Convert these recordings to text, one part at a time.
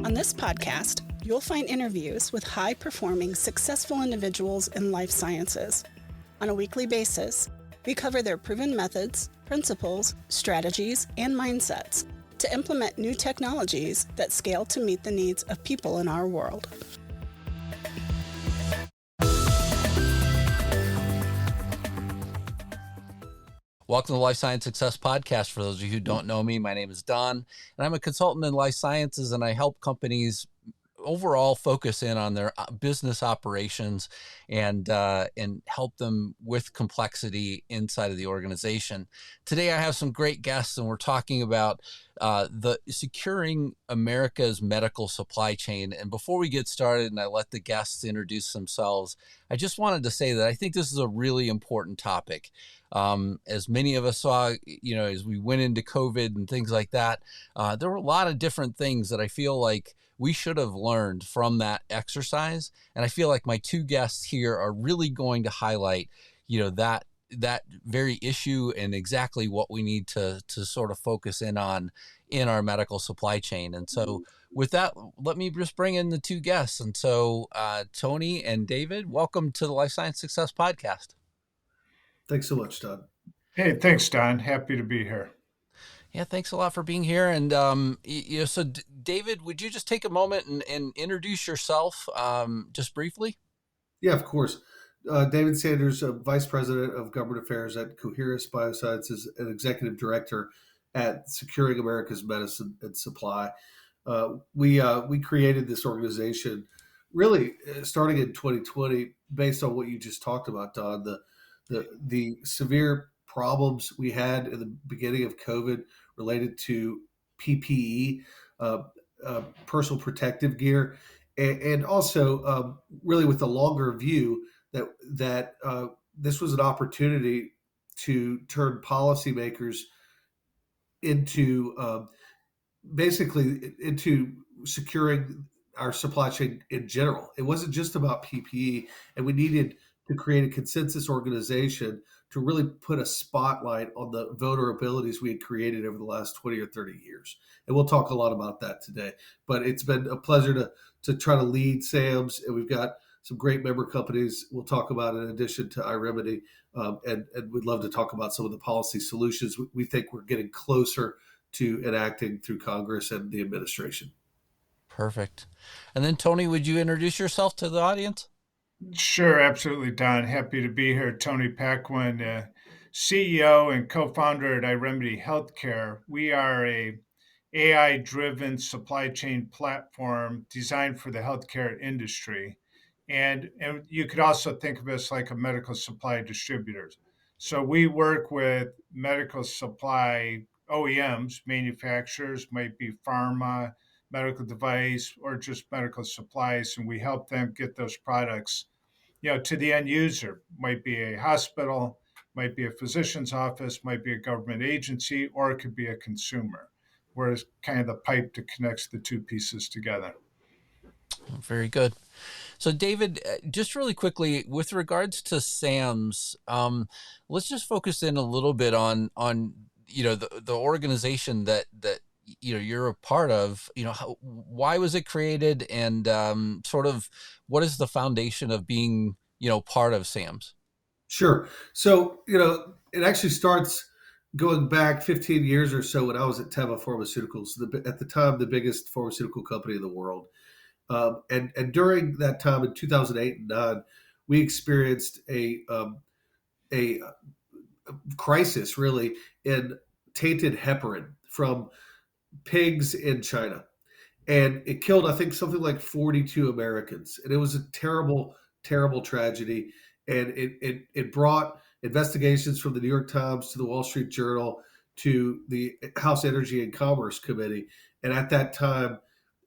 On this podcast, you'll find interviews with high-performing, successful individuals in life sciences. On a weekly basis, we cover their proven methods, principles, strategies, and mindsets to implement new technologies that scale to meet the needs of people in our world. Welcome to the Life Science Success Podcast. For those of you who don't know me, my name is Don, and I'm a consultant in life sciences, and I help companies overall focus in on their business operations and help them with complexity inside of the organization. Today, I have some great guests, and we're talking about the securing America's medical supply chain. And before we get started and I let the guests introduce themselves, I just wanted to say that I think this is a really important topic. As many of us saw, as we went into COVID and things like that, there were a lot of different things that I feel like we should have learned from that exercise. And I feel like my two guests here are really going to highlight, that very issue and exactly what we need to sort of focus in on in our medical supply chain. And so with that, let me just bring in the two guests. And so Tony and David, welcome to the Life Science Success Podcast. Thanks so much, Don. Hey, thanks, Don. Happy to be here. Yeah, thanks a lot for being here. And, so David, would you just take a moment and introduce yourself just briefly? Yeah, of course. David Sanders, Vice President of Government Affairs at Coherence, Biosciences, and Executive Director at Securing America's Medicine and Supply. We created this organization really starting in 2020 based on what you just talked about, Don, the severe problems we had in the beginning of COVID related to PPE, personal protective gear, and also really with the longer view that this was an opportunity to turn policymakers into basically into securing our supply chain in general. It wasn't just about PPE, and we needed to create a consensus organization to really put a spotlight on the vulnerabilities we had created over the last 20 or 30 years. And we'll talk a lot about that today. But it's been a pleasure to try to lead SAMS, and we've got some great member companies we'll talk about in addition to iRemedy, and we'd love to talk about some of the policy solutions we think we're getting closer to enacting through Congress and the administration. Perfect. And then, Tony, would you introduce yourself to the audience? Sure, absolutely, Don. Happy to be here. Tony Paquin, CEO and co-founder at iRemedy Healthcare. We are a AI-driven supply chain platform designed for the healthcare industry. And you could also think of us like a medical supply distributor. So we work with medical supply OEMs, manufacturers, might be pharma, medical device, or just medical supplies, and we help them get those products, to the end user. Might be a hospital, might be a physician's office, might be a government agency, or it could be a consumer. We're kind of the pipe that connects the two pieces together. Very good. So, David, just really quickly, with regards to SAMS, let's just focus in a little bit on the organization that you're a part of. Why was it created, and sort of what is the foundation of being part of SAMS? Sure. So it actually starts going back 15 years or so when I was at Teva Pharmaceuticals, at the time the biggest pharmaceutical company in the world. And during that time in 2008 and 2009, we experienced a crisis really in tainted heparin from pigs in China. And it killed, I think, something like 42 Americans. And it was a terrible, terrible tragedy. And it brought investigations from the New York Times to the Wall Street Journal to the House Energy and Commerce Committee. And at that time,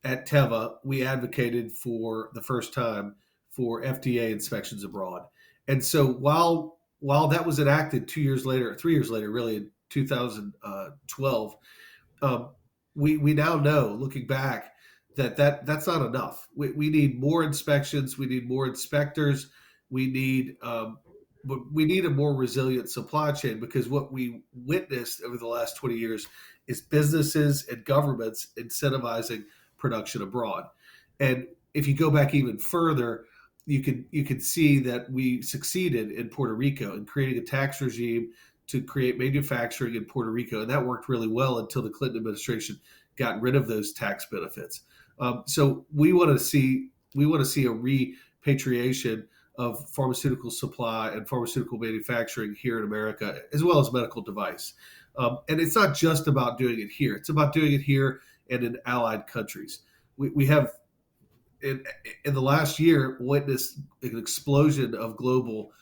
at Teva, we advocated for the first time for FDA inspections abroad. And so while that was enacted 3 years later, really in 2012, we now know, looking back, that's not enough. We need more inspections. We need more inspectors. We need a more resilient supply chain, because what we witnessed over the last 20 years is businesses and governments incentivizing production abroad. And if you go back even further, you could see that we succeeded in Puerto Rico in creating a tax regime to create manufacturing in Puerto Rico, and that worked really well until the Clinton administration got rid of those tax benefits. So we want to see a repatriation of pharmaceutical supply and pharmaceutical manufacturing here in America, as well as medical device. And it's not just about doing it here; it's about doing it here and in allied countries. We have in, in the last year witnessed an explosion of global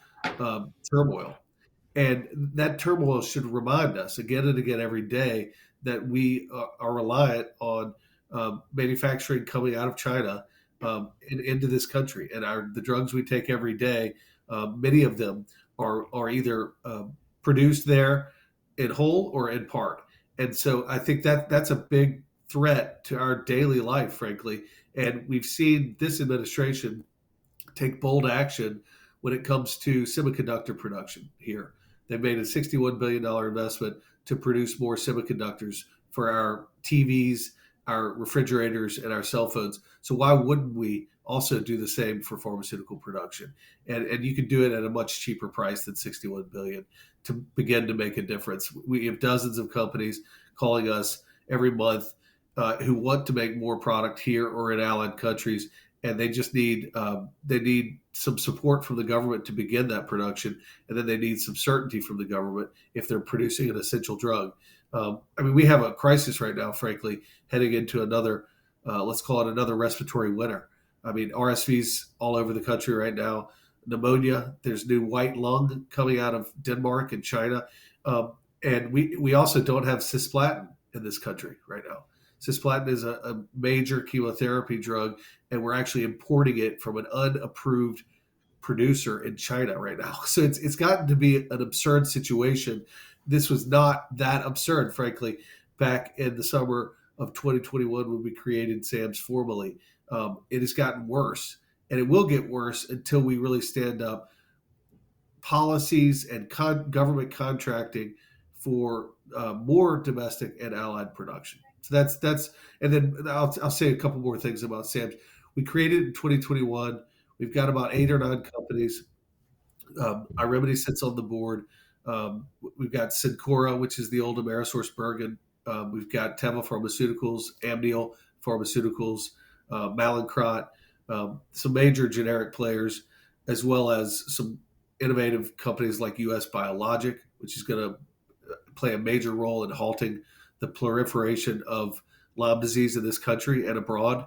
turmoil. And that turmoil should remind us again and again every day that we are reliant on manufacturing coming out of China into this country. And the drugs we take every day, many of them are either produced there in whole or in part. And so I think that's a big threat to our daily life, frankly. And we've seen this administration take bold action when it comes to semiconductor production here. They've made a $61 billion investment to produce more semiconductors for our TVs, our refrigerators, and our cell phones. So why wouldn't we also do the same for pharmaceutical production? And you can do it at a much cheaper price than $61 billion to begin to make a difference. We have dozens of companies calling us every month who want to make more product here or in allied countries, and they just need some support from the government to begin that production, and then they need some certainty from the government if they're producing an essential drug. We have a crisis right now, frankly, heading into another, let's call it another respiratory winter. RSVs all over the country right now, pneumonia. There's new white lung coming out of Denmark and China, and we also don't have cisplatin in this country right now. Cisplatin is a major chemotherapy drug, and we're actually importing it from an unapproved producer in China right now. So it's gotten to be an absurd situation. This was not that absurd, frankly, back in the summer of 2021 when we created SAMS formally. It has gotten worse, and it will get worse until we really stand up policies and government contracting for more domestic and allied production. So that's, and then I'll say a couple more things about SAMS. We created it in 2021. We've got about 8 or 9 companies. iRemedy sits on the board. We've got Cencora, which is the old AmerisourceBergen. We've got Teva Pharmaceuticals, Amneal Pharmaceuticals, Mallinckrodt, some major generic players, as well as some innovative companies like US Biologic, which is going to play a major role in halting the proliferation of Lyme disease in this country and abroad.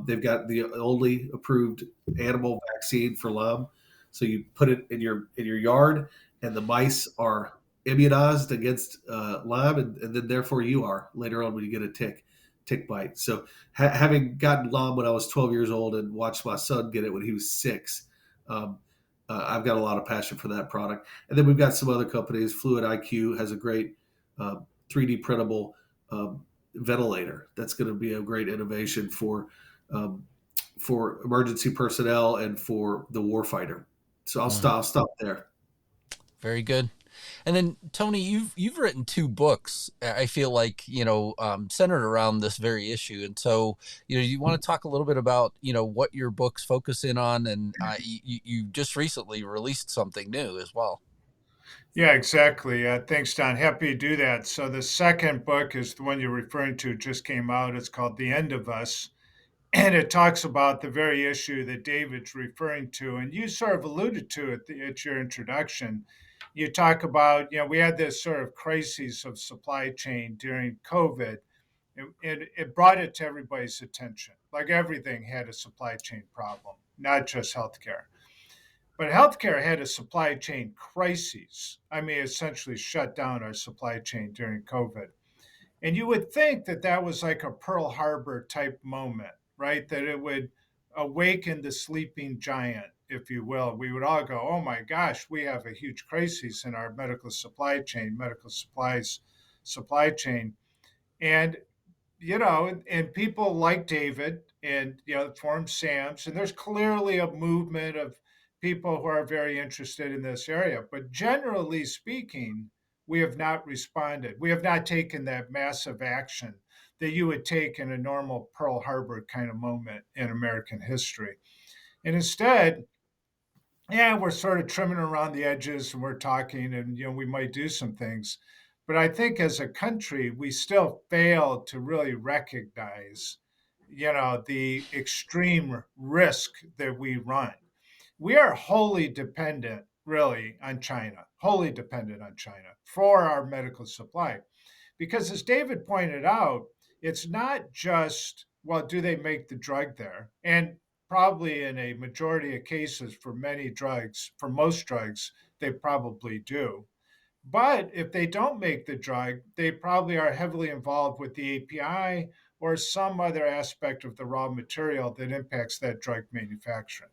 They've got the only approved animal vaccine for Lyme. So you put it in your yard, and the mice are immunized against Lyme, and then therefore you are later on when you get a tick bite. So having gotten Lyme when I was 12 years old and watched my son get it when he was 6, I've got a lot of passion for that product. And then we've got some other companies. Fluid IQ has a great 3D printable ventilator. That's going to be a great innovation for emergency personnel and for the warfighter. So I'll stop there. Very good. And then Tony, you've written 2 books. I feel like centered around this very issue. And so you want to talk a little bit about what your books focus in on, and you just recently released something new as well. Yeah, exactly. Thanks, Don. Happy to do that. So the second book is the one you're referring to. Just came out. It's called The End of Us. And it talks about the very issue that David's referring to. And you sort of alluded to it at your introduction. You talk about, we had this sort of crisis of supply chain during COVID. It brought it to everybody's attention. Like everything had a supply chain problem, not just healthcare. But healthcare had a supply chain crisis. Essentially shut down our supply chain during COVID. And you would think that that was like a Pearl Harbor type moment, right? That it would awaken the sleeping giant, if you will. We would all go, oh my gosh, we have a huge crisis in our medical supplies supply chain. And, and people like David and, formed SAMS. And there's clearly a movement of people who are very interested in this area. But generally speaking, we have not responded. We have not taken that massive action that you would take in a normal Pearl Harbor kind of moment in American history. And instead, yeah, we're sort of trimming around the edges and we're talking and we might do some things. But I think as a country, we still fail to really recognize, the extreme risk that we run. We are wholly dependent, really, on China, wholly dependent on China for our medical supply. Because as David pointed out, it's not just, well, do they make the drug there? And probably in a majority of cases for many drugs, for most drugs, they probably do. But if they don't make the drug, they probably are heavily involved with the API or some other aspect of the raw material that impacts that drug manufacturing.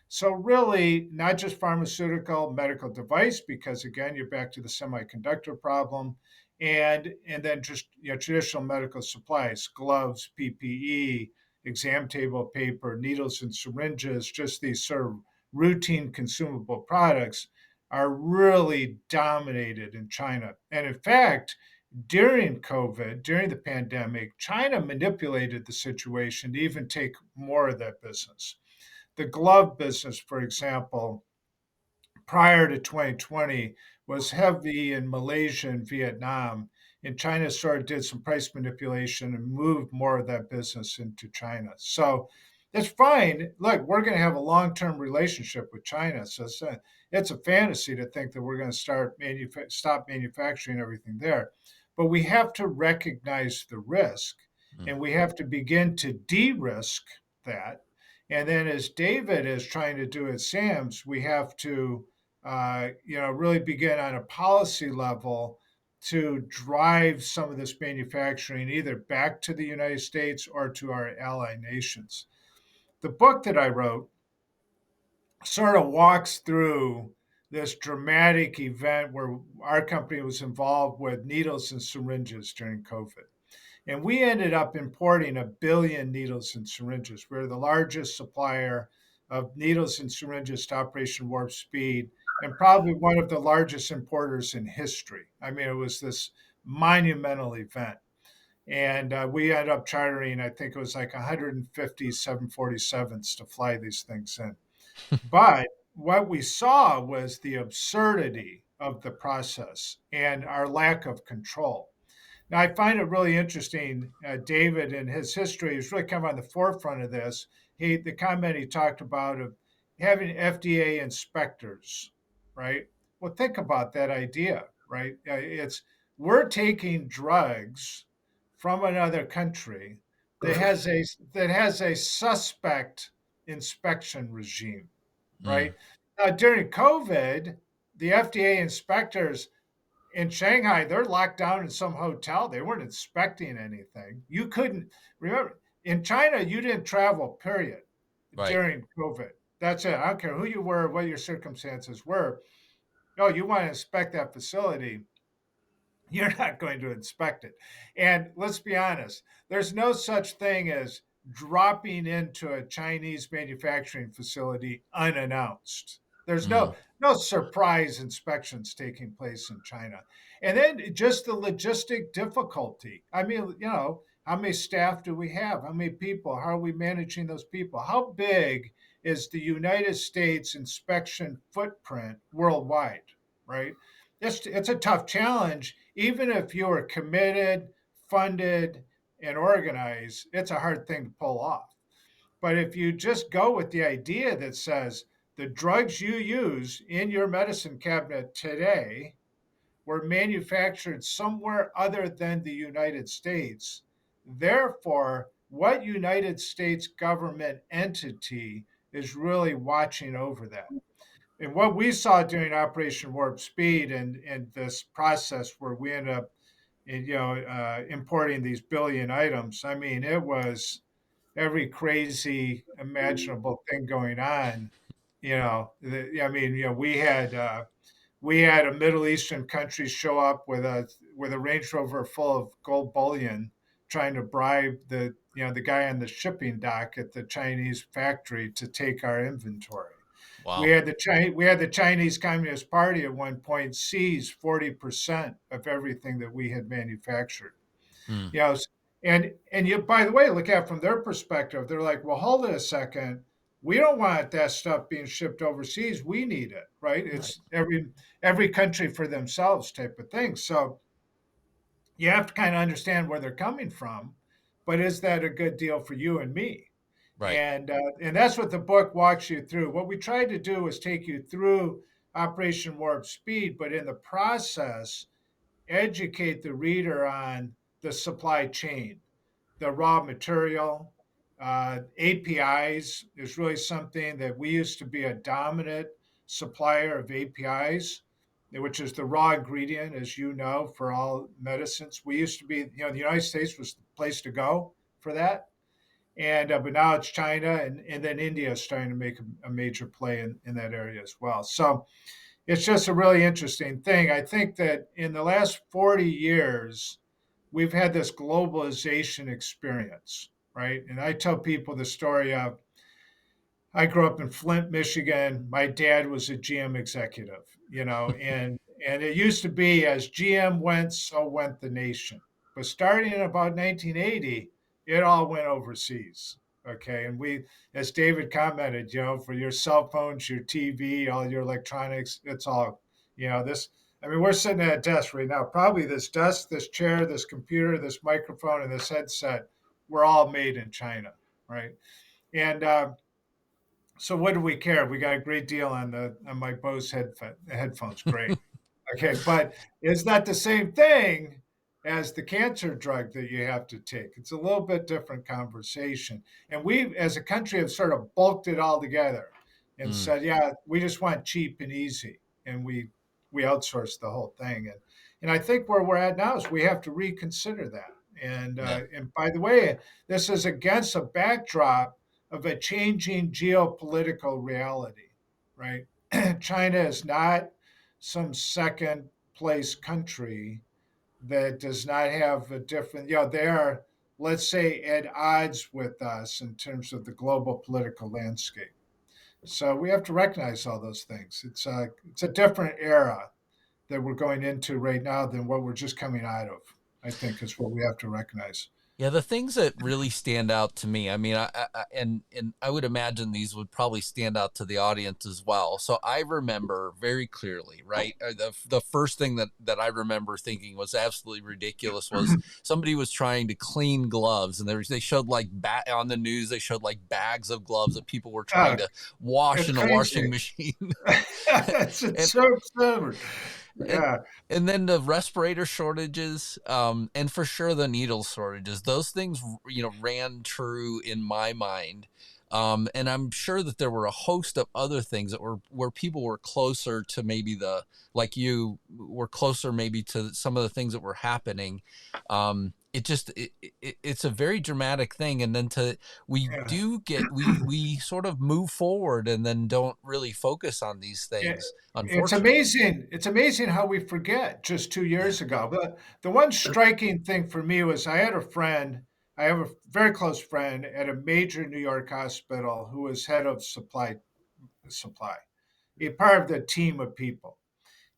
So really, not just pharmaceutical, medical device, because again, you're back to the semiconductor problem, and then just traditional medical supplies, gloves, PPE, exam table paper, needles and syringes, just these sort of routine consumable products are really dominated in China. And in fact, during COVID, during the pandemic, China manipulated the situation to even take more of that business. The glove business, for example, prior to 2020 was heavy in Malaysia and Vietnam. And China sort of did some price manipulation and moved more of that business into China. So it's fine. Look, we're going to have a long-term relationship with China. So it's a fantasy to think that we're going to stop manufacturing everything there. But we have to recognize the risk, and we have to begin to de-risk that. And then, as David is trying to do at SAMS, we have to, really begin on a policy level to drive some of this manufacturing either back to the United States or to our ally nations. The book that I wrote sort of walks through this dramatic event where our company was involved with needles and syringes during COVID. And we ended up importing 1 billion needles and syringes. We're the largest supplier of needles and syringes to Operation Warp Speed, and probably one of the largest importers in history. I mean, it was this monumental event. And we ended up chartering, I think it was like 150 747s to fly these things in. But what we saw was the absurdity of the process and our lack of control. Now, I find it really interesting. David, in his history, is really kind of on the forefront of this. The comment he talked about of having FDA inspectors, right? Well, think about that idea, right? It's we're taking drugs from another country that has a suspect inspection regime, right? Now, during COVID, the FDA inspectors in Shanghai, they're locked down in some hotel. They weren't inspecting anything. You couldn't remember in China, you didn't travel, period, Right. during COVID. That's it. I don't care who you were, what your circumstances were. Oh, you want to inspect that facility, you're not going to inspect it. And let's be honest, there's no such thing as dropping into a Chinese manufacturing facility unannounced. There's no surprise inspections taking place in China. And then just the logistic difficulty. I mean, how many staff do we have? How many people? How are we managing those people? How big is the United States inspection footprint worldwide, right? It's a tough challenge. Even if you're committed, funded, and organized, it's a hard thing to pull off. But if you just go with the idea that says the drugs you use in your medicine cabinet today were manufactured somewhere other than the United States, therefore, what United States government entity is really watching over that? And what we saw during Operation Warp Speed and this process where we ended up, importing these billion items. I mean, it was every crazy imaginable thing going on. We had a Middle Eastern country show up with a Range Rover full of gold bullion, trying to bribe the guy on the shipping dock at the Chinese factory to take our inventory. Wow. We had the Chinese Communist Party at one point seize 40% of everything that we had manufactured. Mm, You know, and you, by the way, look at it from their perspective. They're like, well, hold it a second. We don't want that stuff being shipped overseas. We need it, right? right. It's every country for themselves type of thing. So you have to kind of understand where they're coming from. But is that a good deal for you and me? Right. And that's what the book walks you through. What we tried to do was take you through Operation Warp Speed, but in the process, educate the reader on the supply chain, the raw material. APIs is really something that we used to be a dominant supplier of APIs, which is the raw ingredient, as you know, for all medicines. We used to be, the United States was the place to go for that. And but now it's China, and then India is starting to make a major play in that area as well. So it's just a really interesting thing. I think that in the last 40 years, we've had this globalization experience, right? And I tell people the story of I grew up in Flint, Michigan. My dad was a GM executive, and it used to be as GM went, so went the nation. But starting in about 1980, it all went overseas. Okay. And as David commented, for your cell phones, your TV, all your electronics, it's all, this. I mean, we're sitting at a desk right now. Probably this desk, this chair, this computer, this microphone, and this headset, we're all made in China, right? And so what do we care? We got a great deal on my Bose headphones. Great. Okay, but is that the same thing as the cancer drug that you have to take? It's a little bit different conversation. And we, as a country, have sort of bulked it all together and Mm, said, yeah, we just want cheap and easy, and we outsource the whole thing. And I think where we're at now is we have to reconsider that. yeah. And by the way, this is against a backdrop of a changing geopolitical reality, right? China is not some second place country that does not have a different, they are, let's say, at odds with us in terms of the global political landscape. So we have to recognize all those things. It's a different era that we're going into right now than what we're just coming out of, I think is what we have to recognize. Yeah, the things that really stand out to me, I mean, and I would imagine these would probably stand out to the audience as well. So I remember very clearly, right? The first thing that I remember thinking was absolutely ridiculous was somebody was trying to clean gloves, and they showed like on the news, they showed like bags of gloves that people were trying Oh, to wash it's in a crazy. washing machine. It's and so absurd. and Yeah. and then the respirator shortages, and for sure the needle shortages, those things ran true in my mind. And I'm sure that there were a host of other things that were where people were closer to maybe like you were closer maybe to some of the things that were happening. It's a very dramatic thing, and then we Yeah. do get we sort of move forward and then don't really focus on these Yeah, things, it's unfortunately. amazing. It's amazing how we forget just two Yeah. years ago. But the one striking thing for me was I have a very close friend at a major New York hospital who was head of supply, a part of the team of people.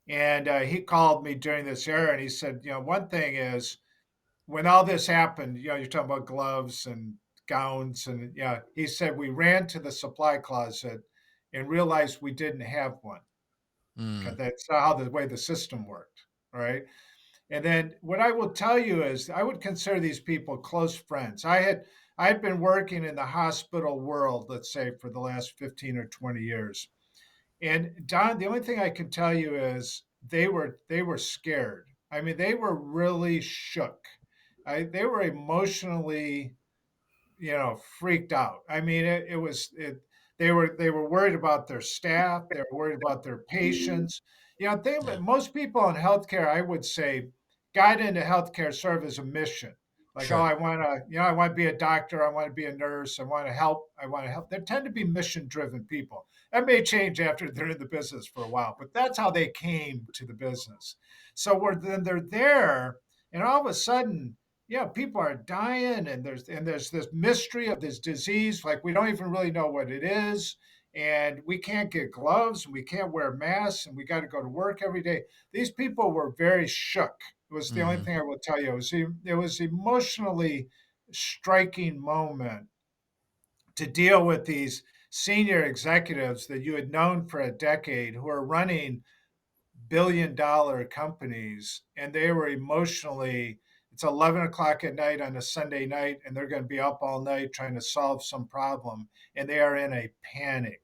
And he called me during this era and he said, one thing is when all this happened, you're talking about gloves and gowns. And yeah, he said, we ran to the supply closet and realized we didn't have one. Mm, That's not how the way the system worked. All right. And then what I will tell you is I would consider these people close friends. I'd been working in the hospital world, let's say, for the last 15 or 20 years. And Don, the only thing I can tell you is they were scared. I mean, they were really shook. They were emotionally freaked out. I mean, it was they were worried about their staff. They were worried about their patients. yeah. Most people in healthcare, I would say, got into healthcare sort of as a mission. Like, oh, Sure. I want to be a doctor. I want to be a nurse. I want to help. I want to help. They tend to be mission-driven people. That may change after they're in the business for a while, but that's how they came to the business. So then they're there, and all of a sudden, people are dying, and there's this mystery of this disease. Like we don't even really know what it is, and we can't get gloves and we can't wear masks and we got to go to work every day. These people were very shook. It was the only Hmm. thing I will tell you. It was emotionally striking moment to deal with these senior executives that you had known for a decade who are running billion-dollar companies, and they were emotionally. It's 11 o'clock at night on a Sunday night, and they're going to be up all night trying to solve some problem, and they are in a panic.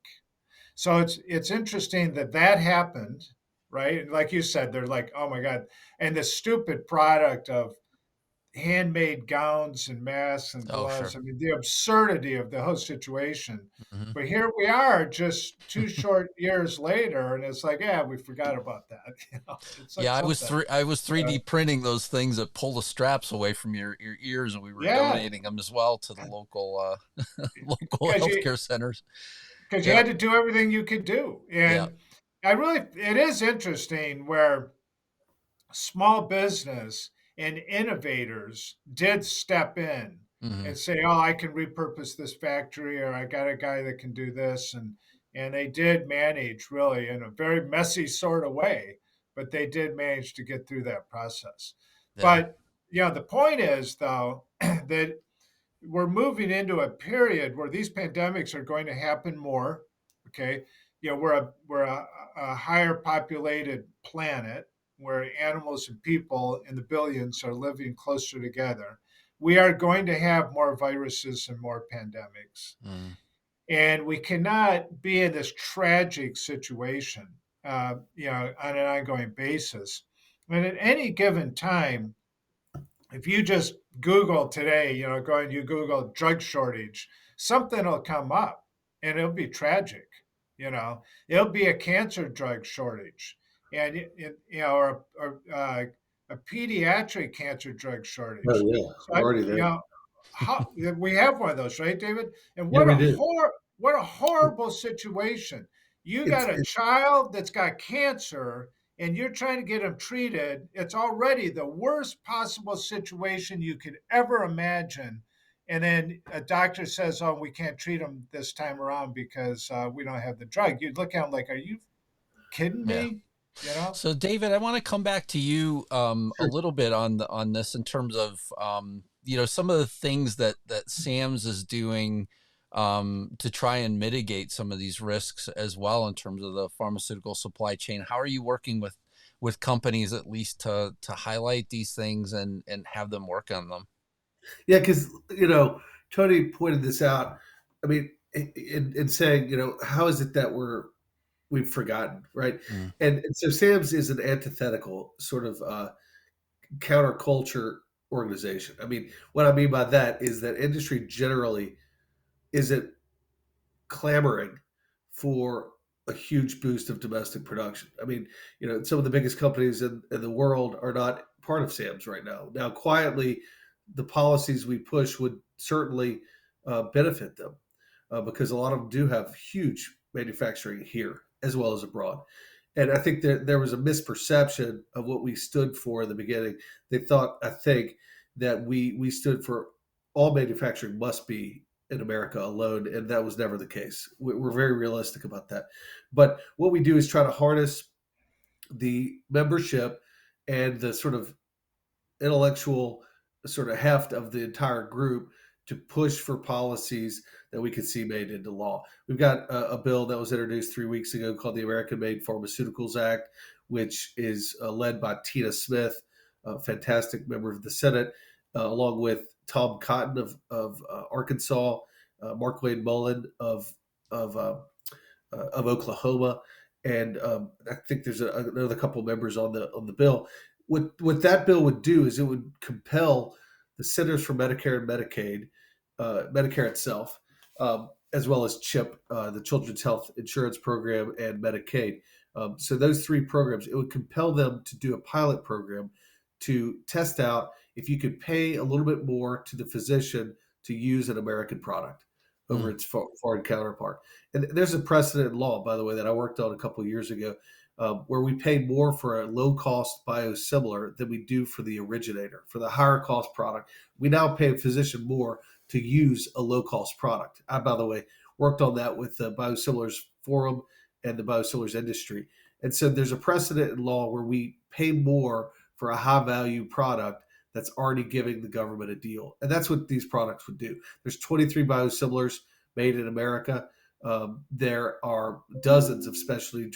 So it's interesting that that happened, right? Like you said, they're like, oh my God. And the stupid product of handmade gowns and masks and Oh, gloves. sure. I mean, the absurdity of the whole situation. Hmm. But here we are just 2 short years later, and it's like, yeah, we forgot about that. It's like Yeah, something. I was Uh, 3D printing those things that pull the straps away from your ears, and we were yeah, donating them as well to the local local because you healthcare centers. because you Yep. had to do everything you could do, Yeah. and it is interesting where small business and innovators did step in Hmm. and say, "Oh, I can repurpose this factory, or I got a guy that can do this," and they did manage really in a very messy sort of way, but they did manage to get through that process. Yeah. But the point is though that we're moving into a period where these pandemics are going to happen more. Okay, we're a higher populated planet where animals and people in the billions are living closer together. We are going to have more viruses and more pandemics, Mm. and we cannot be in this tragic situation, on an ongoing basis. And at any given time, if you just Google today, you Google drug shortage, something will come up and it'll be tragic. It'll be a cancer drug shortage, and or a pediatric cancer drug Oh shortage. yeah, So we're already there. how we have one of those, right, David? And Yeah, we do. what a horrible situation. You got a It's child that's got cancer and you're trying to get them treated. It's already the worst possible situation you could ever imagine. And then a doctor says, "Oh, we can't treat them this time around because we don't have the drug." You'd look at them like, "Are you kidding Yeah. me?" You know? So, David, I want to come back to you a sure. little bit on this in terms of some of the things that Sam's is doing to try and mitigate some of these risks as well in terms of the pharmaceutical supply chain. How are you working with companies at least to highlight these things and have them work on them? Yeah, because Tony pointed this out. I mean, in saying, how is it that we've forgotten, right? Mm. And so Sam's is an antithetical sort of counterculture organization. I mean, what I mean by that is that industry generally isn't clamoring for a huge boost of domestic production. I mean, some of the biggest companies in the world are not part of Sam's right now. Now, quietly, the policies we push would certainly benefit them because a lot of them do have huge manufacturing here as well as abroad. And I think that there was a misperception of what we stood for in the beginning. They thought, I think, that we stood for all manufacturing must be in America alone, and that was never the case. We're very realistic about that. But what we do is try to harness the membership and the sort of intellectual sort of heft of the entire group to push for policies that we could see made into law. We've got a bill that was introduced 3 weeks ago called the American Made Pharmaceuticals Act, which is led by Tina Smith, a fantastic member of the Senate, along with Tom Cotton of Arkansas, Mark Wade Mullen of Oklahoma, and I think there's another couple members on the bill. What that bill would do is it would compel the Centers for Medicare and Medicaid, Medicare itself, as well as CHIP, the Children's Health Insurance Program, and Medicaid. So those three programs, it would compel them to do a pilot program to test out if you could pay a little bit more to the physician to use an American product over Mm. its foreign counterpart. And there's a precedent in law, by the way, that I worked on a couple of years ago, where we pay more for a low-cost biosimilar than we do for the originator. For the higher-cost product, we now pay a physician more to use a low-cost product. By the way, worked on that with the Biosimilars Forum and the biosimilars industry. And so there's a precedent in law where we pay more for a high value product that's already giving the government a deal. And that's what these products would do. There's 23 biosimilars made in America. There are dozens of specialty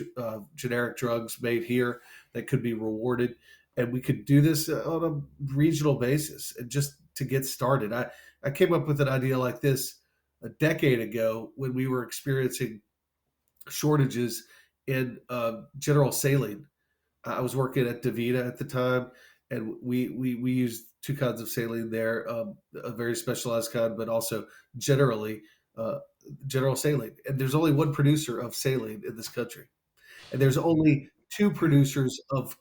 generic drugs made here that could be rewarded. And we could do this on a regional basis and just to get started. I came up with an idea like this a decade ago when we were experiencing shortages in general saline. I was working at DaVita at the time, and we used two kinds of saline there, a very specialized kind, but also generally uh, general saline. And there's only one producer of saline in this country, and there's only two producers of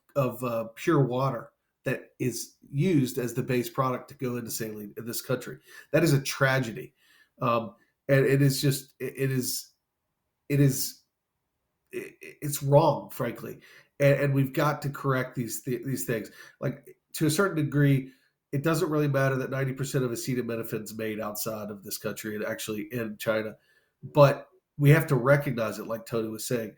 pure water that is used as the base product to go into saline in this country. That is a tragedy, and it is just it is it's wrong, frankly, and we've got to correct these things. Like to a certain degree, it doesn't really matter that 90% of acetaminophen is made outside of this country and actually in China, but we have to recognize it, like Tony was saying,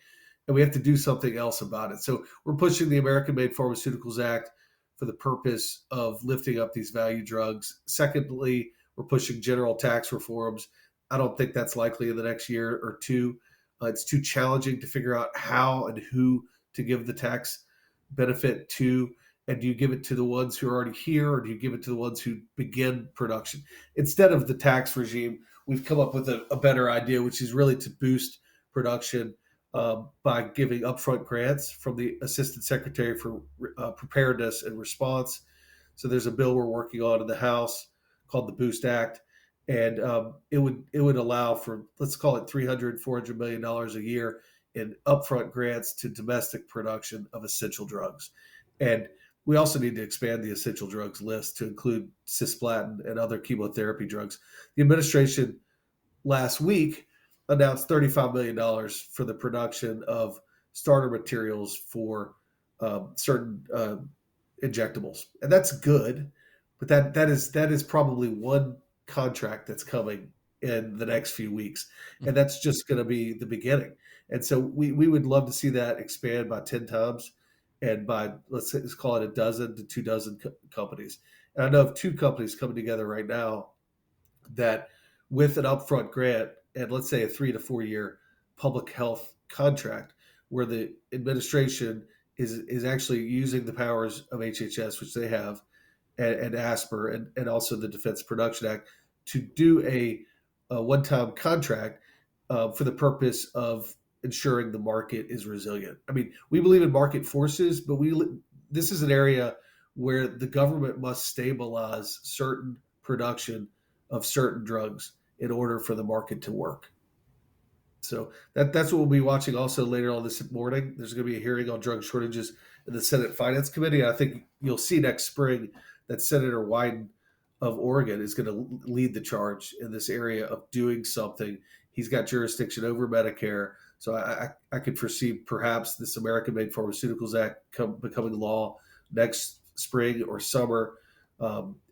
and we have to do something else about it. So we're pushing the American-Made Pharmaceuticals Act for the purpose of lifting up these value drugs. Secondly, we're pushing general tax reforms. I don't think that's likely in the next year or two. It's too challenging to figure out how and who to give the tax benefit to. And do you give it to the ones who are already here, or do you give it to the ones who begin production? Instead of the tax regime, we've come up with a better idea, which is really to boost production by giving upfront grants from the Assistant Secretary for Preparedness and Response. So there's a bill we're working on in the House called the Boost Act, and it would allow for, let's call it $300-400 million a year in upfront grants to domestic production of essential drugs. And we also need to expand the essential drugs list to include cisplatin and other chemotherapy drugs. The administration last week announced $35 million for the production of starter materials for certain injectables, and that's good. But that is probably one contract that's coming in the next few weeks, and that's just going to be the beginning. And so we would love to see that expand by 10 times, and by let's call it a dozen to 24 companies. And I know of two companies coming together right now that, with an upfront grant and let's say a 3 to 4 year public health contract, where the administration is actually using the powers of HHS, which they have, and ASPR, and also the Defense Production Act, to do a one-time contract for the purpose of ensuring the market is resilient. I mean, we believe in market forces, but this is an area where the government must stabilize certain production of certain drugs in order for the market to work. So that's what we'll be watching also later on this morning. There's going to be a hearing on drug shortages in the Senate Finance Committee. And I think you'll see next spring that Senator Wyden of Oregon is going to lead the charge in this area of doing something. He's got jurisdiction over Medicare. So I could foresee perhaps this American-Made Pharmaceuticals Act becoming law next spring or summer.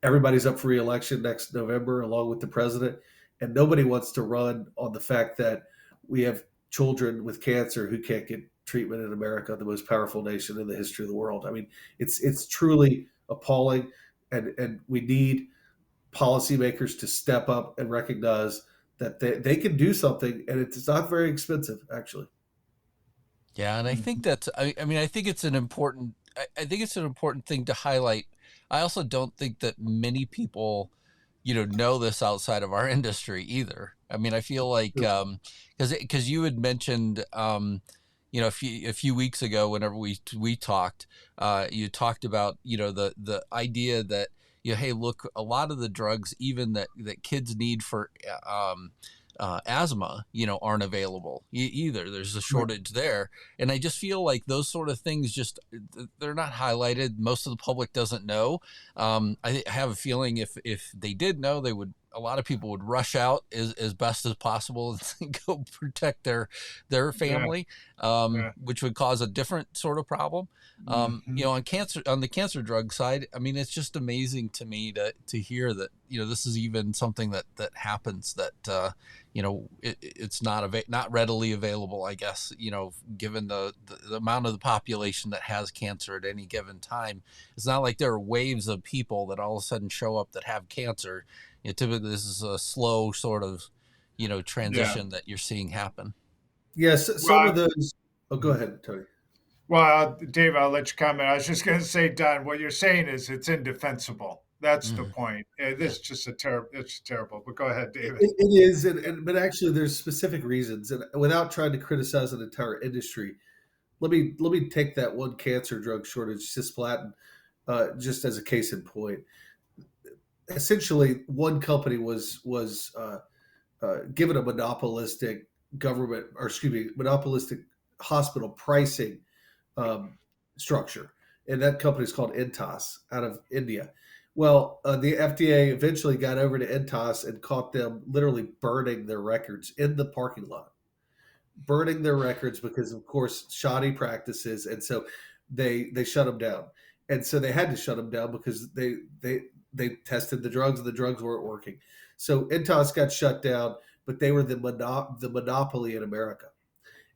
Everybody's up for re-election next November, along with the president. And nobody wants to run on the fact that we have children with cancer who can't get treatment in America, the most powerful nation in the history of the world. I mean, it's truly appalling, and we need policymakers to step up and recognize that they can do something, and it's not very expensive, actually. Yeah, and I think that's, I mean, I think it's an important, I think it's an important thing to highlight. I also don't think that many people, know this outside of our industry either. I mean, I feel like, because you had mentioned, a few weeks ago, whenever we talked, you talked about, the idea that, hey, look, a lot of the drugs, even that kids need for asthma, aren't available either. There's a shortage there. And I just feel like those sort of things they're not highlighted. Most of the public doesn't know. I have a feeling if they did know, a lot of people would rush out as best as possible and go protect their family, which would cause a different sort of problem. On the cancer drug side, I mean, it's just amazing to me to hear that, this is even something that happens that it's not readily available, I guess, given the amount of the population that has cancer at any given time. It's not like there are waves of people that all of a sudden show up that have cancer. Typically this is a slow sort of Yeah. transition that you're seeing happen. Yes, some of Well, those. Oh, go ahead, Tony. well, Dave, I'll let you comment. I was just going to say, Don, what you're saying is it's indefensible. That's the Mhm. point. This is just it's terrible. But go ahead, David. It is, but actually, there's specific reasons, and without trying to criticize an entire industry, let me take that one cancer drug shortage, cisplatin, just as a case in point. Essentially, one company was given a monopolistic government, or excuse me, monopolistic hospital pricing um, structure, and that company is called Intas out of India. Well, the FDA eventually got over to Intas and caught them literally burning their records in the parking lot, burning their records because, of course, shoddy practices, and so they shut them down, and so they had to shut them down because they tested the drugs and the drugs weren't working. So Intas got shut down, but they were the monopoly in America.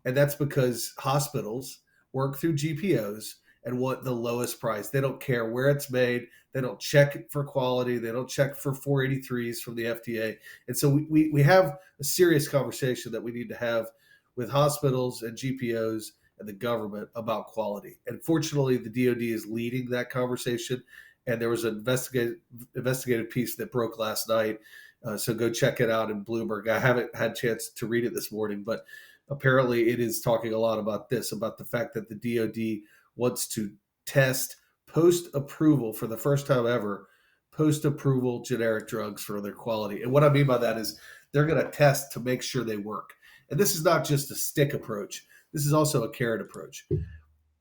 And that's because hospitals work through GPOs and want the lowest price. They don't care where it's made. They don't check for quality. They don't check for 483s from the FDA. And so we have a serious conversation that we need to have with hospitals and GPOs and the government about quality. And fortunately, the DoD is leading that conversation. And there was an investigative piece that broke last night. So go check it out in Bloomberg. I haven't had a chance to read it this morning, but apparently it is talking a lot about this, about the fact that the DoD wants to test post-approval for the first time ever, post-approval generic drugs for their quality. And what I mean by that is they're going to test to make sure they work. And this is not just a stick approach. This is also a carrot approach.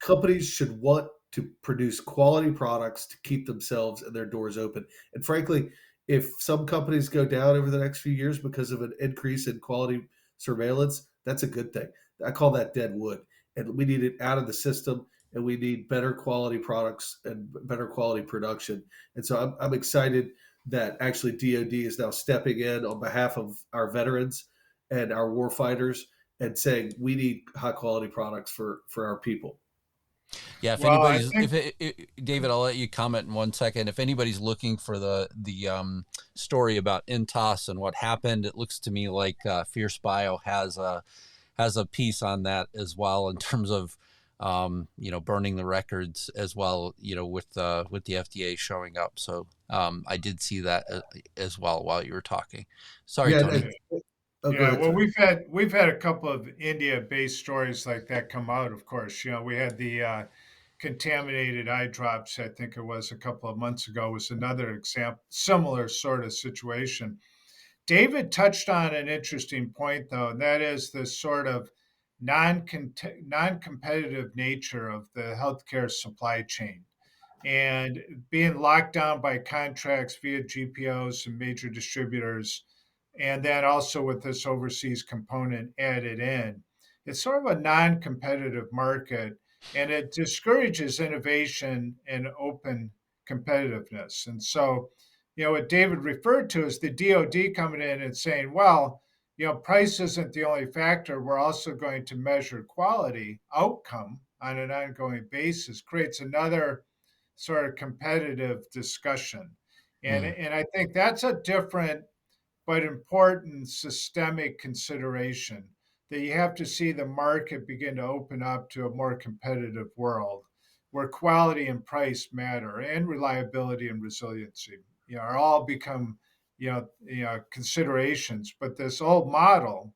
Companies should want to produce quality products to keep themselves and their doors open. And frankly, if some companies go down over the next few years because of an increase in quality surveillance, that's a good thing. I call that dead wood. And we need it out of the system, and we need better quality products and better quality production. And so I'm excited that actually DoD is now stepping in on behalf of our veterans and our war fighters and saying we need high quality products for our people. Yeah, if Well, I anybody's, think David, I'll let you comment in 1 second. If anybody's looking for the story about Intas and what happened, it looks to me like Fierce Bio has a piece on that as well, in terms of burning the records as well, with the FDA showing up. So I did see that as well while you were talking. Sorry, Yeah. Tony. Oh, go yeah. ahead, Well, Tony. we've had a couple of India-based stories like that come out. Of course, we had the contaminated eye drops. I think it was a couple of months ago. Was another example, similar sort of situation. David touched on an interesting point, though, and that is the sort of non-competitive nature of the healthcare supply chain and being locked down by contracts via GPOs and major distributors, and then also with this overseas component added in. It's sort of a non-competitive market, and it discourages innovation and open competitiveness. And so, what David referred to is the DoD coming in and saying, well, price isn't the only factor. We're also going to measure quality outcome on an ongoing basis, creates another sort of competitive discussion. And, Mm, and I think that's a different but important systemic consideration that you have to see the market begin to open up to a more competitive world where quality and price matter and reliability and resiliency are all become considerations. But this old model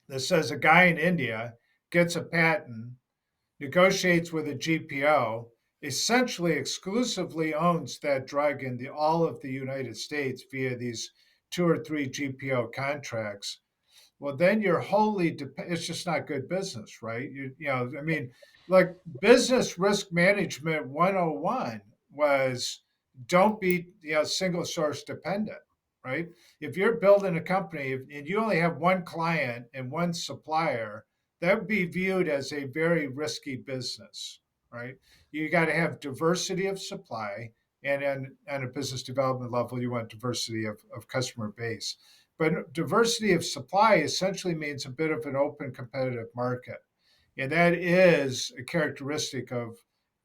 that says a guy in India gets a patent, negotiates with a GPO, essentially exclusively owns that drug in all of the United States via these 2 or 3 GPO contracts, well, then you're it's just not good business, right? I mean, like business risk management 101 was don't be, single source dependent, right? If you're building a company and you only have one client and one supplier, that would be viewed as a very risky business, right? You got to have diversity of supply And on a business development level, you want diversity of customer base. But diversity of supply essentially means a bit of an open competitive market. And that is a characteristic of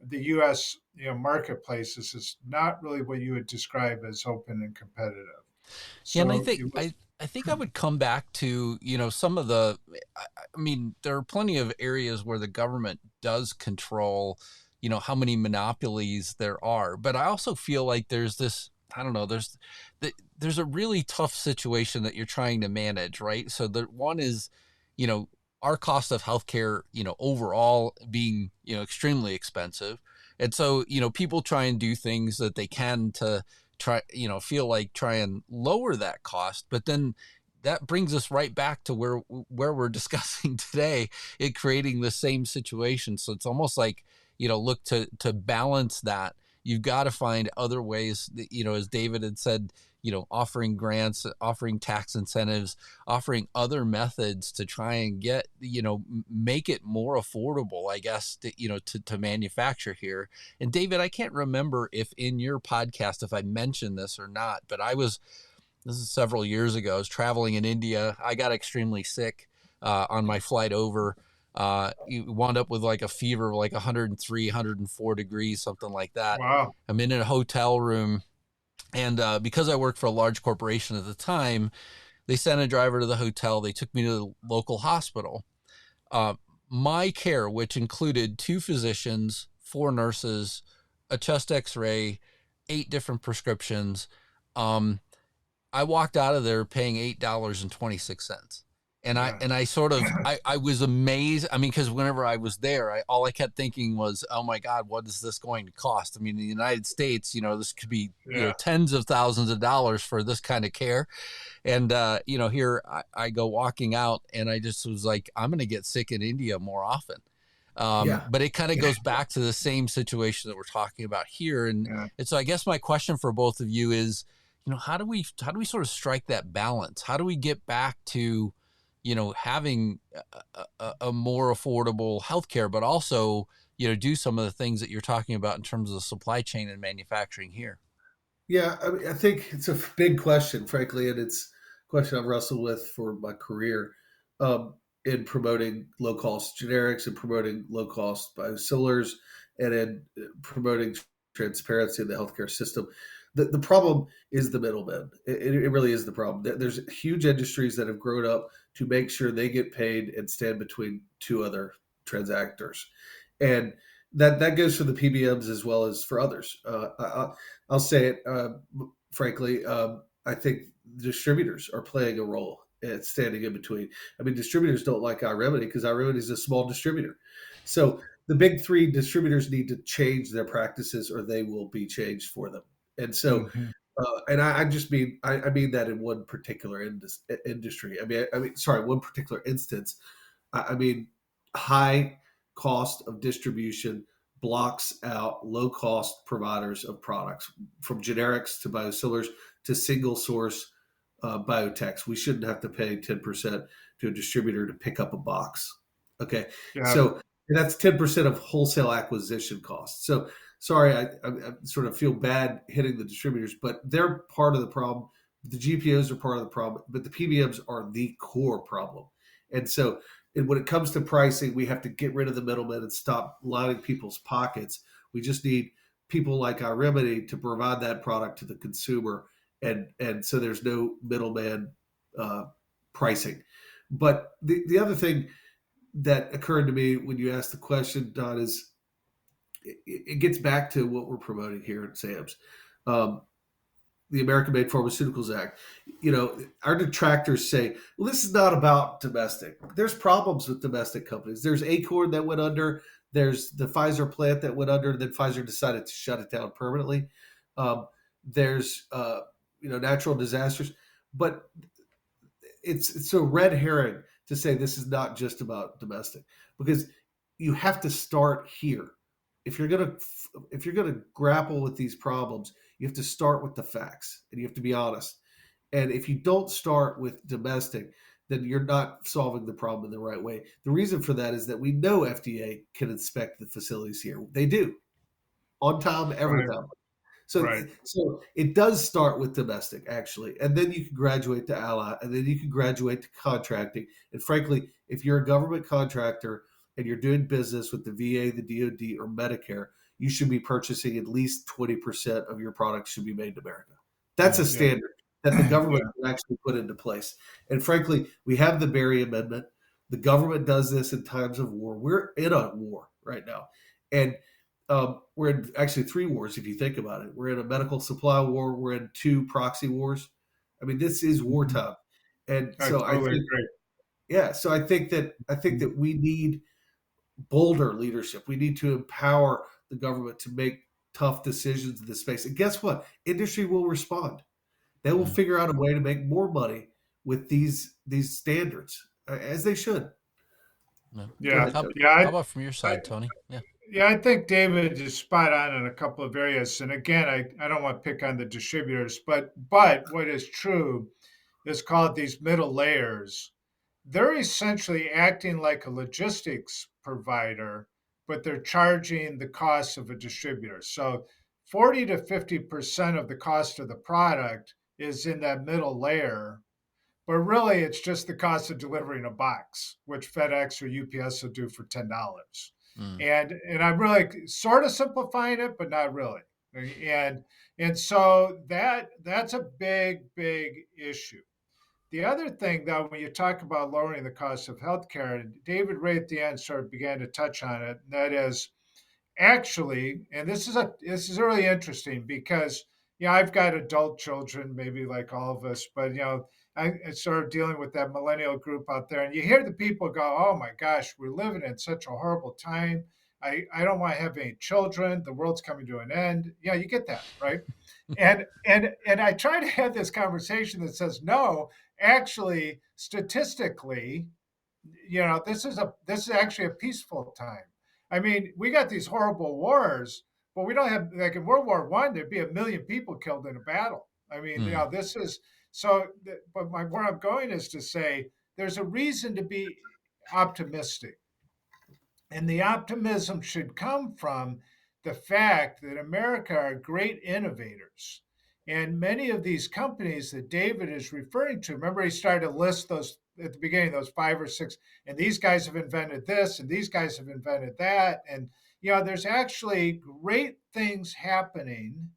the U.S. Marketplaces. Is not really what you would describe as open and competitive. Yeah, and I So think it was, I think I would come back to, some of the I mean, there are plenty of areas where the government does control, how many monopolies there are. But I also feel like there's this, I don't know, there's a really tough situation that you're trying to manage, right? So the one is, you know, our cost of healthcare, overall being, extremely expensive. And so, people try and do things that they can to try, feel like try and lower that cost. But then that brings us right back to where we're discussing today, it creating the same situation. So it's almost like, look to balance that. You've got to find other ways that, as David had said, offering grants, offering tax incentives, offering other methods to try and get, make it more affordable, I guess, to manufacture here. And David, I can't remember if in your podcast, if I mentioned this or not, but this is several years ago. I was traveling in India. I got extremely sick on my flight over. You wound up with like a fever of like 103, 104 degrees, something like that. wow. I'm in a hotel room. And because I worked for a large corporation at the time, they sent a driver to the hotel. They took me to the local hospital. Uh, my care, which included 2 physicians, 4 nurses, a chest x-ray, 8 different prescriptions, I walked out of there paying $8.26. And I sort of, I was amazed. I mean, because whenever I was there, all I kept thinking was, oh my God, what is this going to cost? I mean, in the United States, this could be, tens of thousands of dollars for this kind of care. And, here I go walking out and I just was like, I'm going to get sick in India more often. But it kind of goes back to the same situation that we're talking about here. And so I guess my question for both of you is, how do we sort of strike that balance? How do we get back to, having a more affordable healthcare, but also, do some of the things that you're talking about in terms of the supply chain and manufacturing here? Yeah, I mean, I think it's a big question, frankly, and it's a question I've wrestled with for my career in promoting low-cost generics and promoting low-cost biosimilars and in promoting transparency in the healthcare system. The problem is the middlemen. It really is the problem. There's huge industries that have grown up to make sure they get paid and stand between 2 other transactors. And that goes for the PBMs as well as for others. I'll say it frankly. I think distributors are playing a role at standing in between. I mean, distributors don't like iRemedy because iRemedy is a small distributor. So the big 3 distributors need to change their practices, or they will be changed for them. And so, and I just mean I mean that in one particular industry. Sorry, one particular instance. I mean, high cost of distribution blocks out low cost providers of products, from generics to biosimilars to single source biotechs. We shouldn't have to pay 10% to a distributor to pick up a box. Okay, so that's 10% of wholesale acquisition costs. So sorry, I sort of feel bad hitting the distributors, but they're part of the problem. The GPOs are part of the problem, but the PBMs are the core problem. And so, when it comes to pricing, we have to get rid of the middlemen and stop lining people's pockets. We just need people like iRemedy to provide that product to the consumer, and so there's no middleman pricing. But the other thing that occurred to me when you asked the question, Don, is it gets back to what we're promoting here at SAMS. The American-Made Pharmaceuticals Act. Our detractors say, well, this is not about domestic. There's problems with domestic companies. There's Acorn that went under. There's the Pfizer plant that went under, and then Pfizer decided to shut it down permanently. There's natural disasters. But it's a red herring to say this is not just about domestic, because you have to start here. If you're gonna grapple with these problems, you have to start with the facts, and you have to be honest. And if you don't start with domestic, then you're not solving the problem in the right way. The reason for that is that we know FDA can inspect the facilities here. They do, on time, every time. So, Right. so it does start with domestic, actually, and then you can graduate to ally, and then you can graduate to contracting. And frankly, if you're a government contractor and you're doing business with the VA, the DoD, or Medicare, you should be purchasing at least 20% of your products should be made in America. That's a Yeah. standard that the government Yeah. can actually put into place. And frankly, we have the Berry Amendment. The government does this in times of war. We're in a war right now, and we're in actually 3 wars if you think about it. We're in a medical supply war. We're in 2 proxy wars. I mean, this is wartime, and I so I totally think, agree. yeah. So I think that we need bolder leadership. We need to empower the government to make tough decisions in this space. And guess what? Industry will respond. They will figure out a way to make more money with these standards, as they should. Yeah. Go Yeah. ahead, Tony. How Yeah. about from your I, side, Tony? Yeah. Yeah, I think David is spot on in a couple of areas. And again, I don't want to pick on the distributors, but what is true is called these middle layers. They're essentially acting like a logistics provider, but they're charging the cost of a distributor. So 40 to 50% of the cost of the product is in that middle layer, but really it's just the cost of delivering a box, which FedEx or UPS will do for $10. Mm. And I'm really sort of simplifying it, but not really. And and so that's a big issue. The other thing, though, when you talk about lowering the cost of healthcare, and David right at the end sort of began to touch on it, and that is actually, and this is really interesting because I've got adult children, maybe like all of us, but I sort of dealing with that millennial group out there, and you hear the people go, "Oh my gosh, we're living in such a horrible time. I don't want to have any children. The world's coming to an end." Yeah, you get that, right? And I try to have this conversation that says, no, actually, statistically, this is actually a peaceful time. I mean, we got these horrible wars, but we don't have, like in World War One, there'd be 1 million people killed in a battle. I mean, this is so. But where I'm going is to say there's a reason to be optimistic, and the optimism should come from the fact that America are great innovators. And many of these companies that David is referring to, remember he started to list those at the beginning, those 5 or 6, and these guys have invented this, and these guys have invented that. And, there's actually great things happening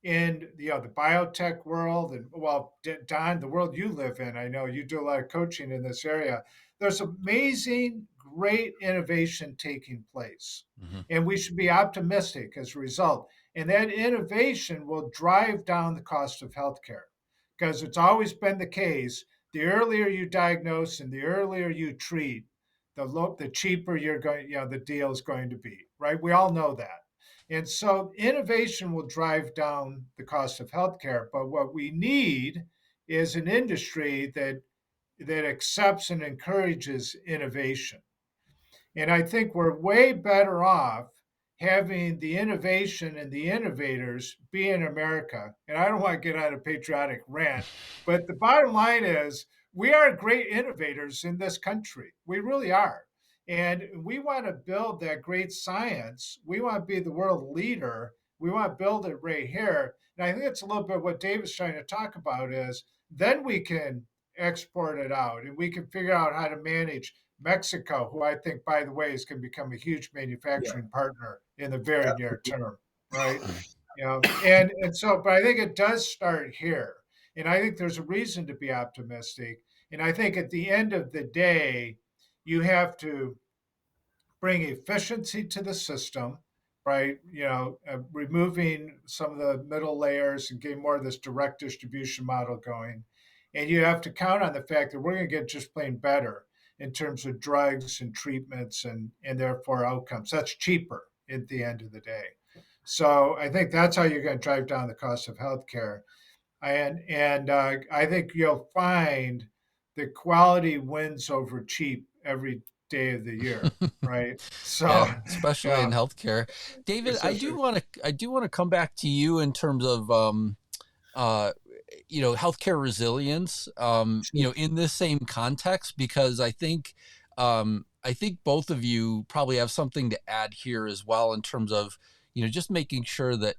in the biotech world. And well, Don, the world you live in, I know you do a lot of coaching in this area. There's amazing, great innovation taking place, and we should be optimistic as a result. And that innovation will drive down the cost of healthcare, because it's always been the case: the earlier you diagnose and the earlier you treat, the cheaper you're going, the deal is going to be. Right? We all know that. And so innovation will drive down the cost of healthcare. But what we need is an industry that accepts and encourages innovation. And I think we're way better off having the innovation and the innovators be in America. And I don't want to get on a patriotic rant, but the bottom line is we are great innovators in this country. We really are. And we want to build that great science. We want to be the world leader. We want to build it right here. And I think it's a little bit what David's trying to talk about is then we can export it out and we can figure out how to manage Mexico, who I think, by the way, is going to become a huge Yeah, manufacturing partner in the very near absolutely. term, right? And so, but I think it does start here, and I think there's a reason to be optimistic. And I think at the end of the day, you have to bring efficiency to the system, right? Removing some of the middle layers and getting more of this direct distribution model going. And you have to count on the fact that we're going to get just plain better in terms of drugs and treatments and therefore outcomes. That's cheaper at the end of the day. So I think that's how you're going to drive down the cost of healthcare. And I think you'll find that quality wins over cheap every day of the year, right? So, Yeah, especially in healthcare. David, I especially, do want to come back to you in terms of healthcare resilience, in this same context, because I think both of you probably have something to add here as well in terms of, just making sure that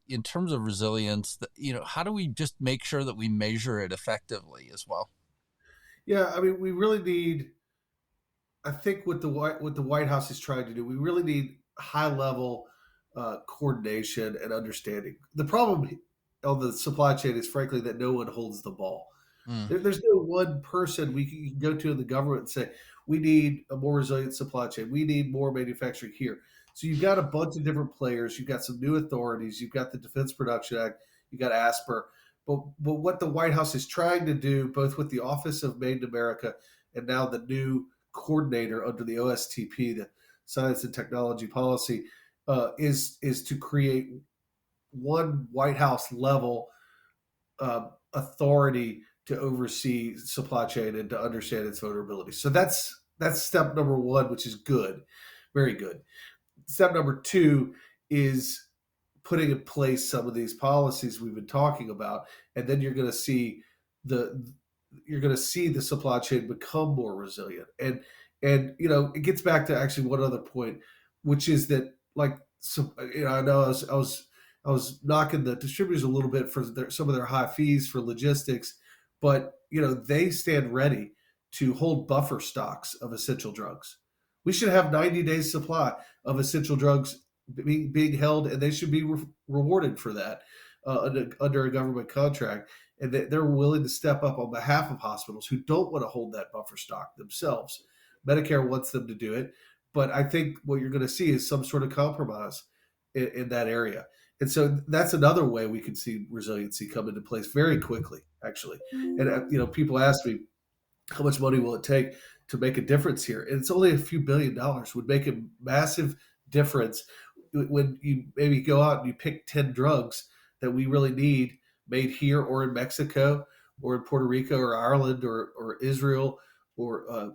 in terms of resilience, that, how do we just make sure that we measure it effectively as well? Yeah, I mean, we really need. I think what the White House is trying to do, we really need high level coordination and understanding. The problem on the supply chain is, frankly, that no one holds the ball. Mm, There's no one person we can go to in the government and say, we need a more resilient supply chain. We need more manufacturing here. So you've got a bunch of different players. You've got some new authorities. You've got the Defense Production Act. You've got ASPR. But what the White House is trying to do, both with the Office of Made in America and now the new coordinator under the OSTP, the Science and Technology Policy, is to create one White House level authority to oversee supply chain and to understand its vulnerability. So that's step number one, which is good, very good. Step number two is putting in place some of these policies we've been talking about, and then the you're going to see the supply chain become more resilient. And it gets back to actually one other point, which is that, like, so, I know I was knocking the distributors a little bit for some of their high fees for logistics, but they stand ready to hold buffer stocks of essential drugs. We should have 90 days supply of essential drugs being held, and they should be rewarded for that under a government contract. And they're willing to step up on behalf of hospitals who don't want to hold that buffer stock themselves. Medicare wants them to do it, but I think what you're going to see is some sort of compromise in that area. And so that's another way we could see resiliency come into place very quickly, actually. And people ask me, how much money will it take to make a difference here? And it's only a few $1 billion would make a massive difference when you maybe go out and you pick 10 drugs that we really need made here or in Mexico or in Puerto Rico or Ireland or Israel or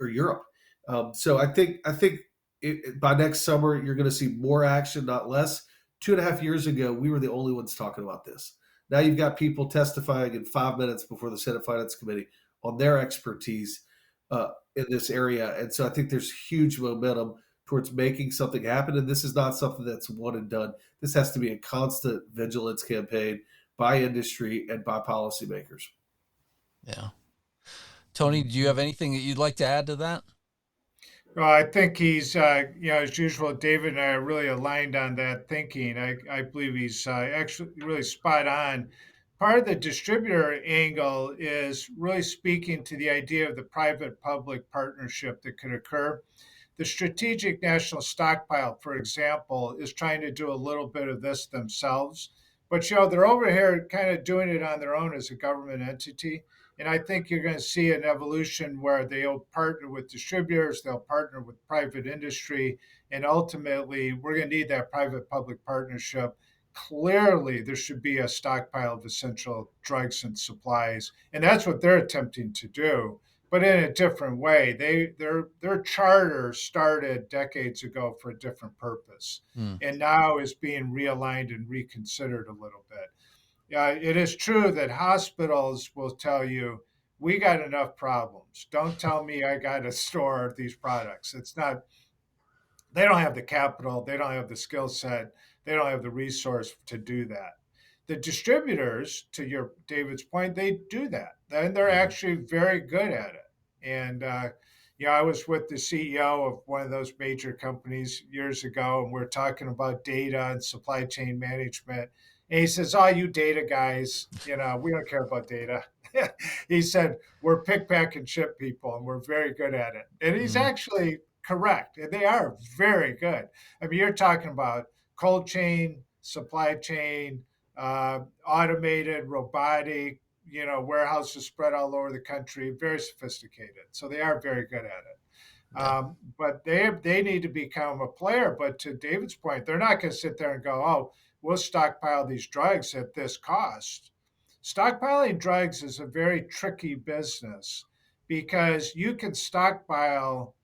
Europe. So I think by next summer you're going to see more action, not less. 2.5 years ago, we were the only ones talking about this. Now you've got people testifying in 5 minutes before the Senate Finance Committee on their expertise in this area. And so I think there's huge momentum towards making something happen. And this is not something that's one and done. This has to be a constant vigilance campaign by industry and by policymakers. yeah. Tony, do you have anything that you'd like to add to that? Well, I think he's, as usual, David and I are really aligned on that thinking. I believe he's actually really spot on. Part of the distributor angle is really speaking to the idea of the private public partnership that could occur. The Strategic National Stockpile, for example, is trying to do a little bit of this themselves. But, they're over here kind of doing it on their own as a government entity. And I think you're going to see an evolution where they'll partner with distributors, they'll partner with private industry, and ultimately we're going to need that private public partnership. Clearly, there should be a stockpile of essential drugs and supplies, and that's what they're attempting to do, but in a different way. Their charter started decades ago for a different purpose, and now is being realigned and reconsidered a little bit. It is true that hospitals will tell you, we got enough problems. Don't tell me I got to store these products. It's not, they don't have the capital, they don't have the skill set, they don't have the resource to do that. The distributors, to David's point, they do that, and they're actually very good at it. And I was with the CEO of one of those major companies years ago, and we're talking about data and supply chain management. And he says, "Oh, you data guys, we don't care about data." He said, "We're pick, pack, and ship people, and we're very good at it." And he's actually correct, and they are very good. I mean, you're talking about cold chain, supply chain, automated, robotic, warehouses spread all over the country, very sophisticated. So they are very good at it. But they need to become a player. But to David's point, they're not going to sit there and go, "Oh, we'll stockpile these drugs at this cost." Stockpiling drugs is a very tricky business because you can stockpile,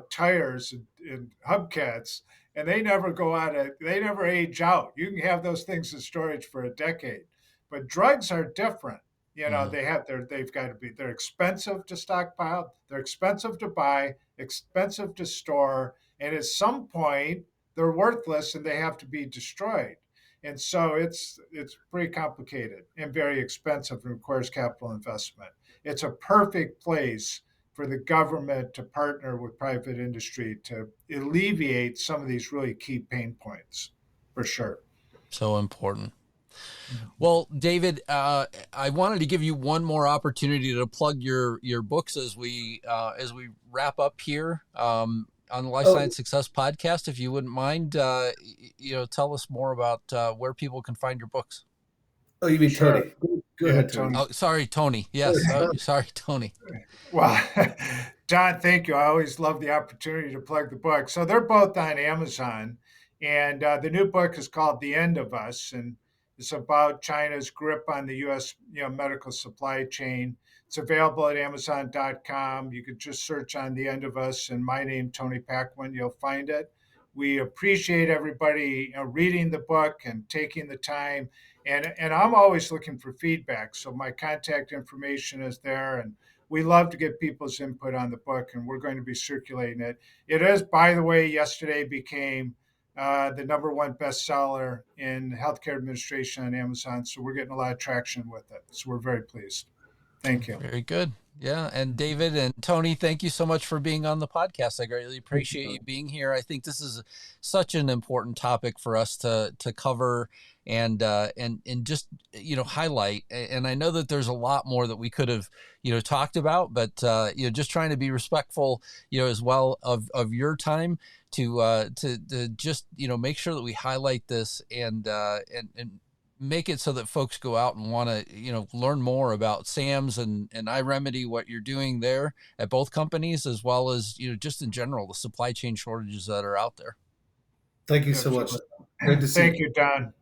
tires and hubcaps, and they never they never age out. You can have those things in storage for a decade, but drugs are different. They've got to be, they're expensive to stockpile, they're expensive to buy, expensive to store, and at some point they're worthless and they have to be destroyed. And so it's pretty complicated and very expensive and requires capital investment. It's a perfect place for the government to partner with private industry to alleviate some of these really key pain points, for sure. So important. Well, David, I wanted to give you one more opportunity to plug your books as we wrap up here on the Life Science Success Podcast. If you wouldn't mind, tell us more about where people can find your books. Oh, you mean Sure. Tony? Go ahead, Tony. Oh, sorry, Tony. Yes, sorry, Tony. Well, Don, thank you. I always love the opportunity to plug the book. So they're both on Amazon, and the new book is called "The End of Us," and it's about China's grip on the U.S. Medical supply chain. It's available at Amazon.com. You could just search on "The End of Us" and my name, Tony Paquin. You'll find it. We appreciate everybody reading the book and taking the time. And I'm always looking for feedback. So my contact information is there. And we love to get people's input on the book, and we're going to be circulating it. It is, by the way, yesterday became the #1 bestseller in healthcare administration on Amazon. So we're getting a lot of traction with it. So we're very pleased. Thank you. Very good. Yeah. And David and Tony, thank you so much for being on the podcast. I greatly appreciate you being here. I think this is such an important topic for us to cover and just, highlight. And I know that there's a lot more that we could have, talked about, but, just trying to be respectful, as well of your time to just, make sure that we highlight this and make it so that folks go out and want to, learn more about SAMS and iRemedy, what you're doing there at both companies, as well as, just in general, the supply chain shortages that are out there. Thank you so much. Great to see Thank you, Don.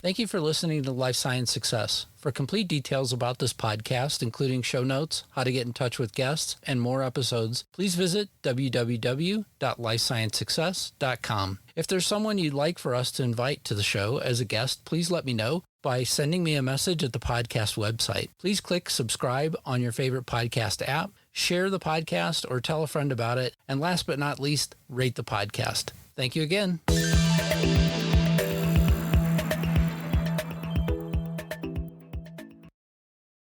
Thank you for listening to Life Science Success. For complete details about this podcast, including show notes, how to get in touch with guests, and more episodes, please visit www.lifesciencesuccess.com. If there's someone you'd like for us to invite to the show as a guest, please let me know by sending me a message at the podcast website. Please click subscribe on your favorite podcast app, share the podcast, or tell a friend about it. And last but not least, rate the podcast. Thank you again.